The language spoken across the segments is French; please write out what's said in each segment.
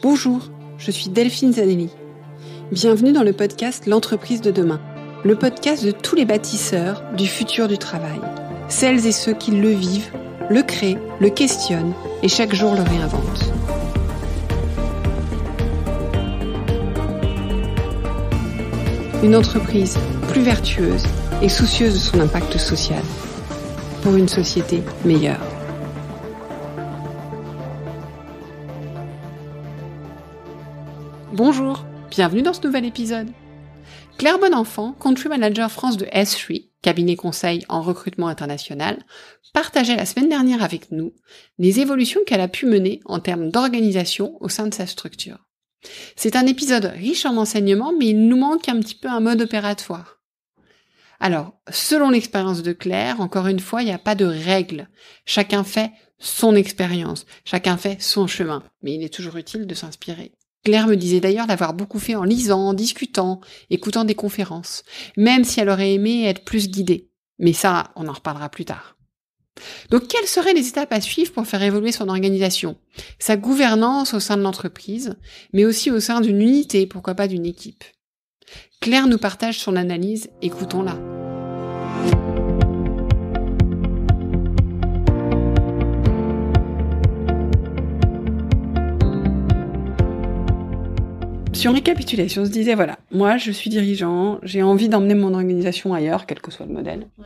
Bonjour, je suis Delphine Zanelli. Bienvenue dans le podcast L'entreprise de demain, le podcast de tous les bâtisseurs du futur du travail. Celles et ceux qui le vivent, le créent, le questionnent et chaque jour le réinventent. Une entreprise plus vertueuse et soucieuse de son impact social pour une société meilleure. Bonjour, bienvenue dans ce nouvel épisode. Claire Bonenfant, Country Manager France de S3, cabinet conseil en recrutement international, partageait la semaine dernière avec nous les évolutions qu'elle a pu mener en termes d'organisation au sein de sa structure. C'est un épisode riche en enseignements, mais il nous manque un petit peu un mode opératoire. Alors, selon l'expérience de Claire, encore une fois, il n'y a pas de règles. Chacun fait son expérience, chacun fait son chemin, mais il est toujours utile de s'inspirer. Claire me disait d'ailleurs d'avoir beaucoup fait en lisant, en discutant, écoutant des conférences, même si elle aurait aimé être plus guidée. Mais ça, on en reparlera plus tard. Donc, quelles seraient les étapes à suivre pour faire évoluer son organisation, sa gouvernance au sein de l'entreprise, mais aussi au sein d'une unité, pourquoi pas d'une équipe? Claire nous partage son analyse, écoutons-la. Si on récapitulait, si on se disait, voilà, moi je suis dirigeant, j'ai envie d'emmener mon organisation ailleurs, quel que soit le modèle. Ouais.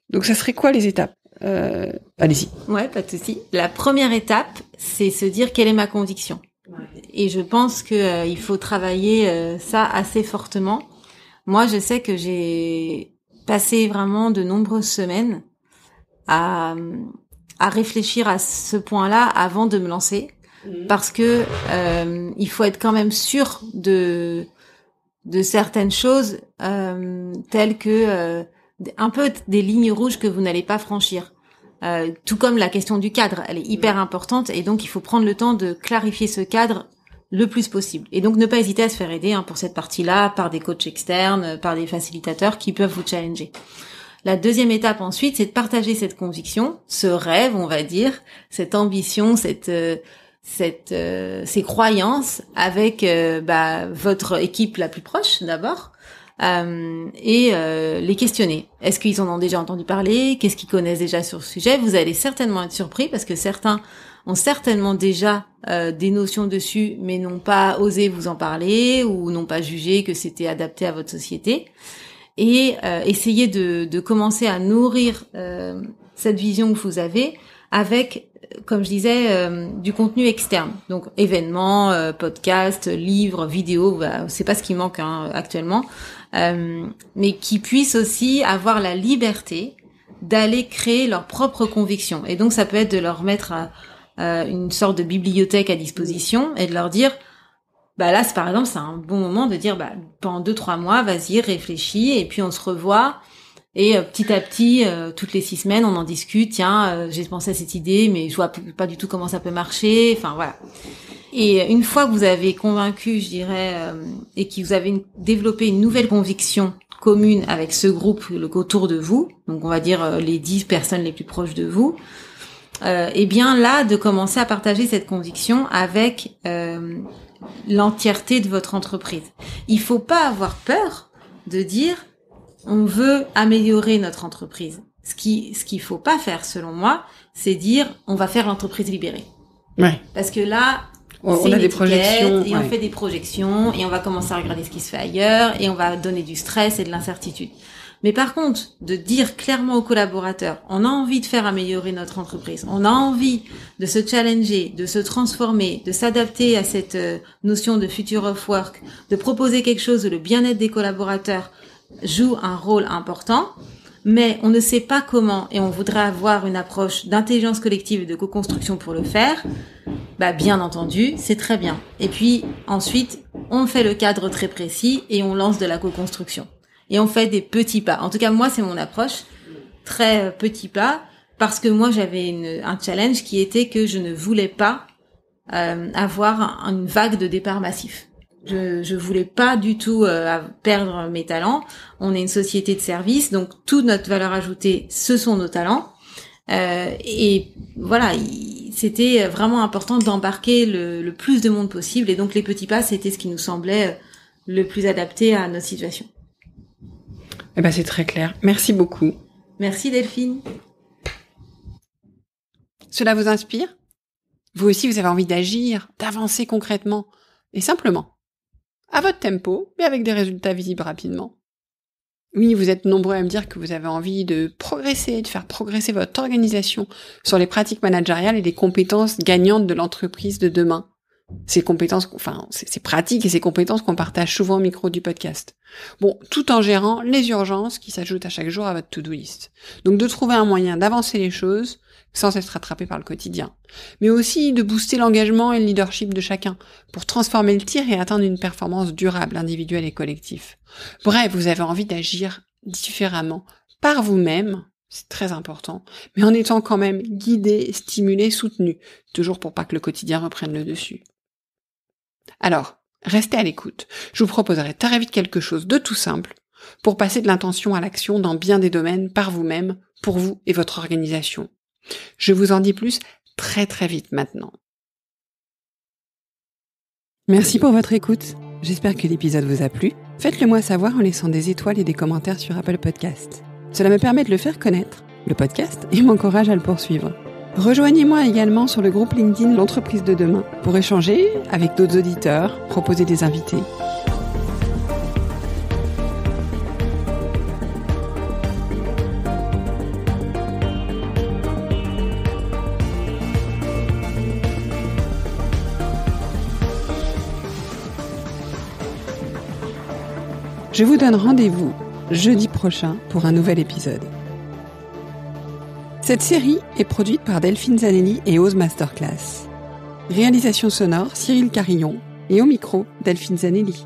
Donc ça serait quoi les étapes? Allez-y. Ouais, pas de souci. La première étape, c'est se dire quelle est ma conviction. Ouais. Et je pense que il faut travailler ça assez fortement. Moi, je sais que j'ai passé vraiment de nombreuses semaines à réfléchir à ce point-là avant de me lancer. Parce que il faut être quand même sûr de certaines choses telles que un peu des lignes rouges que vous n'allez pas franchir. Tout comme la question du cadre, elle est hyper importante et donc il faut prendre le temps de clarifier ce cadre le plus possible. Et donc ne pas hésiter à se faire aider pour cette partie-là par des coachs externes, par des facilitateurs qui peuvent vous challenger. La deuxième étape ensuite, c'est de partager cette conviction, ce rêve, on va dire, cette ambition, ces croyances avec votre équipe la plus proche d'abord et les questionner. Est-ce qu'ils en ont déjà entendu parler? Qu'est-ce qu'ils connaissent déjà sur le sujet? Vous allez certainement être surpris parce que certains ont certainement déjà des notions dessus mais n'ont pas osé vous en parler ou n'ont pas jugé que c'était adapté à votre société. Et essayez de commencer à nourrir cette vision que vous avez avec, comme je disais, du contenu externe. Donc événements, podcasts, livres, vidéos, c'est pas ce qui manque actuellement, mais qui puissent aussi avoir la liberté d'aller créer leurs propres convictions. Et donc ça peut être de leur mettre une sorte de bibliothèque à disposition et de leur dire, là par exemple c'est un bon moment de dire pendant 2-3 mois, vas-y, réfléchis et puis on se revoit. Et petit à petit, toutes les 6 semaines, on en discute. Tiens, j'ai pensé à cette idée, mais je vois pas du tout comment ça peut marcher. Enfin voilà. Et une fois que vous avez convaincu, je dirais, et que vous avez développé une nouvelle conviction commune avec ce groupe autour de vous, donc on va dire les 10 personnes les plus proches de vous, et bien là, de commencer à partager cette conviction avec l'entièreté de votre entreprise. Il faut pas avoir peur de dire on veut améliorer notre entreprise. Ce qu'il faut pas faire, selon moi, c'est dire on va faire l'entreprise libérée. Ouais. Parce que là, on a des projections et on fait des projections et on va commencer à regarder ce qui se fait ailleurs et on va donner du stress et de l'incertitude. Mais par contre, de dire clairement aux collaborateurs, on a envie de faire améliorer notre entreprise, on a envie de se challenger, de se transformer, de s'adapter à cette notion de future of work, de proposer quelque chose où le bien-être des collaborateurs joue un rôle important, mais on ne sait pas comment et on voudrait avoir une approche d'intelligence collective et de co-construction pour le faire, bien entendu, c'est très bien. Et puis ensuite, on fait le cadre très précis et on lance de la co-construction. Et on fait des petits pas. En tout cas, moi, c'est mon approche, très petits pas, parce que moi, j'avais un challenge qui était que je ne voulais pas avoir une vague de départ massif. Je voulais pas du tout perdre mes talents. On est une société de service, donc toute notre valeur ajoutée, ce sont nos talents. Et voilà, c'était vraiment important d'embarquer le plus de monde possible. Et donc les petits pas, c'était ce qui nous semblait le plus adapté à notre situation. Eh ben, c'est très clair. Merci beaucoup. Merci Delphine. Cela vous inspire ? Vous aussi, vous avez envie d'agir, d'avancer concrètement et simplement. À votre tempo, mais avec des résultats visibles rapidement. Oui, vous êtes nombreux à me dire que vous avez envie de progresser, de faire progresser votre organisation sur les pratiques managériales et les compétences gagnantes de l'entreprise de demain. Ces compétences, ces pratiques et ces compétences qu'on partage souvent au micro du podcast. Bon, tout en gérant les urgences qui s'ajoutent à chaque jour à votre to-do list. Donc de trouver un moyen d'avancer les choses sans être rattrapé par le quotidien. Mais aussi de booster l'engagement et le leadership de chacun pour transformer le tir et atteindre une performance durable, individuelle et collective. Bref, vous avez envie d'agir différemment, par vous-même, c'est très important, mais en étant quand même guidé, stimulé, soutenu, toujours pour pas que le quotidien reprenne le dessus. Alors, restez à l'écoute. Je vous proposerai très vite quelque chose de tout simple pour passer de l'intention à l'action dans bien des domaines par vous-même, pour vous et votre organisation. Je vous en dis plus très très vite maintenant. Merci pour votre écoute. J'espère que l'épisode vous a plu. Faites-le moi savoir en laissant des étoiles et des commentaires sur Apple Podcasts. Cela me permet de le faire connaître, le podcast, et m'encourage à le poursuivre. Rejoignez-moi également sur le groupe LinkedIn L'entreprise de demain pour échanger avec d'autres auditeurs, proposer des invités. Je vous donne rendez-vous jeudi prochain pour un nouvel épisode. Cette série est produite par Delphine Zanelli et Ose Masterclass. Réalisation sonore Cyril Carillon et au micro Delphine Zanelli.